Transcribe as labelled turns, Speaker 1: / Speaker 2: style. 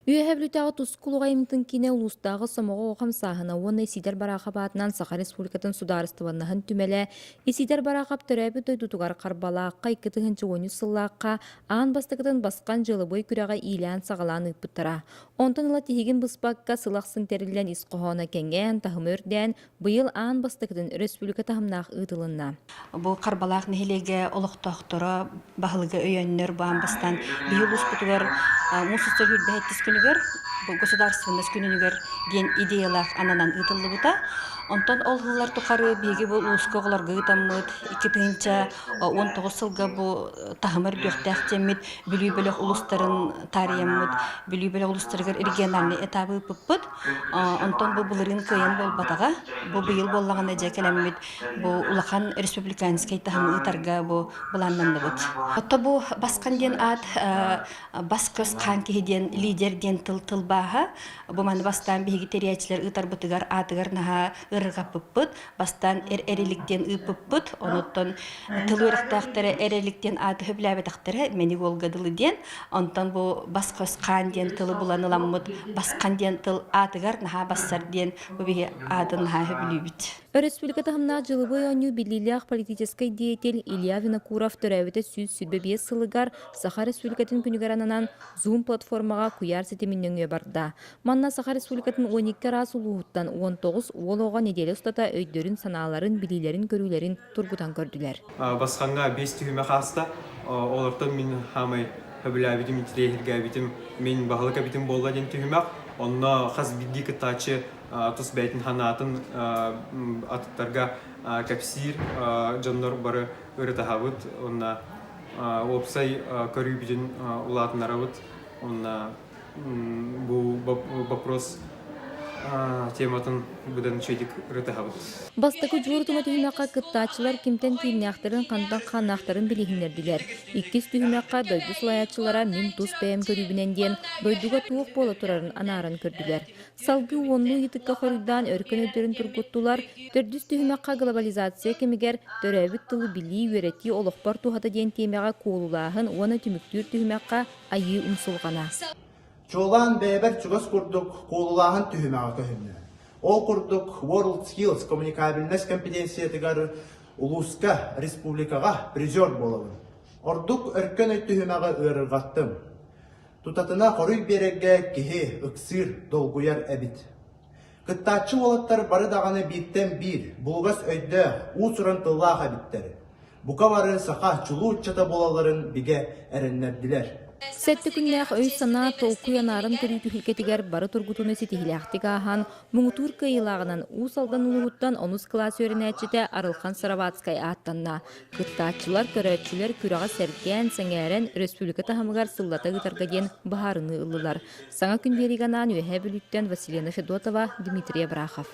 Speaker 1: Үйәһәблүтәғі тұскулуға имтін кине улустағы сомоғы оғам сағына оны исидер барақабатынан Саха Республикатын сударыстываннахын түмелі, исидер барақап төрәбі дойдутугар қарбалаққа 2010 сыллаққа аан бастықытын басқан жылы бой күрәға илән сағалан ұйпыттара. Онтан ыла тихигин бұспаққа сылақсын терілен исқоғана кәнген тахымөрден бұйыл аан бастықытын республика тахымнақ ұйтылынна.
Speaker 2: Бу карбалак нехилеге олохтохтора бахылга өйөннөр баан бастан бийыл успутугар мусустар хүрбэхеттис күнүгөр бу государственность күнүгөр ден идеялах ананан ытыллыбыта. Онтон ол хыллар тухары биги бу ускоглар гытаммыт 2019 сылга бу тахымыр бөхтәхтемит бүлүй бөлөк улустарын тарияммыт бүлүй бөлөк улустаргар региональный этабы пыппыт. Онтон бу булырын кыйын болбатага бу быйыл боллаган эжекелеммит бу улахан республиканский тахымы ытарга бу буланнанныбыт. Отто бу баскан ден ат баскөс канки ден лидер ден тылбаха бу маны бастан биги терячилер ытарбытыгар атыгар наха ыргаппыт бастан эреликтен ыппыт оноттон тылырыктактары эреликтен аты хөбләбетактары мени голгадылы ден онтон бу баскөс кан ден тылы буланыламмыт баскан ден тыл атыгар наха бассар ден бу биги атын наха хөблүбүт.
Speaker 1: Республиката хамна жылыбой оню билилях политический деятель Илья Винокуров төрәбіті сүз сүрбебе сылыгар Саха Республикатын күнігірананан Zoom платформаға куяр сетеміннен барда. Манна Саха Республикатын 12 раз улуғыттан 19 олуға неделі ұстата өйдерін саналарын, билилерін, көрулерін тұргутан көрділер.
Speaker 3: Басқанға 5 түйіме қаста, олардан мен хамай хөбіләбітім, итерейгәбітім, мен бағылыға бітім болға ден түйімек. Онна қаз бидді кітачы тұс бәйтін ханатын атыттарға кәпсир жанлар бары өрі тағабыт. Онна опсай көрі бітін ұлатын арабыт. Онна бұл вопрос тематын бұдан шейдік рытағабыт.
Speaker 1: Бастықы жуыртыма түйімеққа кыттачылар кемтен түйімнақтарын қандан қанақтарын білігіндерділер. Иккес түйімеққа дойды сылаятчылара мен тұс бәйім көрібінен ден дойдуға туық болы тұрарын анарын көрділер. Салғы онлы етікқа қорыдан өркен өдерін тұргуттулар, төрдіс түйімеққа глобализация кемегер төрәбіт тылы білі өреті олықпар туғата ден темеға қолулағын оны түміктүр түйімеққа айы ұмсылғана.
Speaker 4: Жолан бәбәр чугас курдук қолулағын түйімеға көйінні. Ол курдук World Skills коммуникабельность компетенциятыгар улуска республикаға призер болуын. Ордук өркен өттүхімеға өрірғаттым. Тутатына қорый береге кеге үксір долгуяр әбіт. Кыттачы олаттар бары дағаны биттен бір, бұлғас өйді ұсырын тыллаға біттері. Бұқа бары сақа чулу чата болаларын биге әріннерділер.
Speaker 1: Сәтті күннәқ өй сана толку янарын көрі түхілкетігер бары тұргутуны сетихіләқтік ахан, мұңытур кайылағынан ұсалдан ұлығыттан 10 класс өріне әтчеті Арылхан Сараватскай аттанна. Кыттачылар көрәтчілер күраға сәрген сәңәрен республика тахамығар сыллата ғытарғаден бағарыны ұлылар. Саңа күн беріганан өйе бүліттен Василина Федотова, Дмитрий Брахов.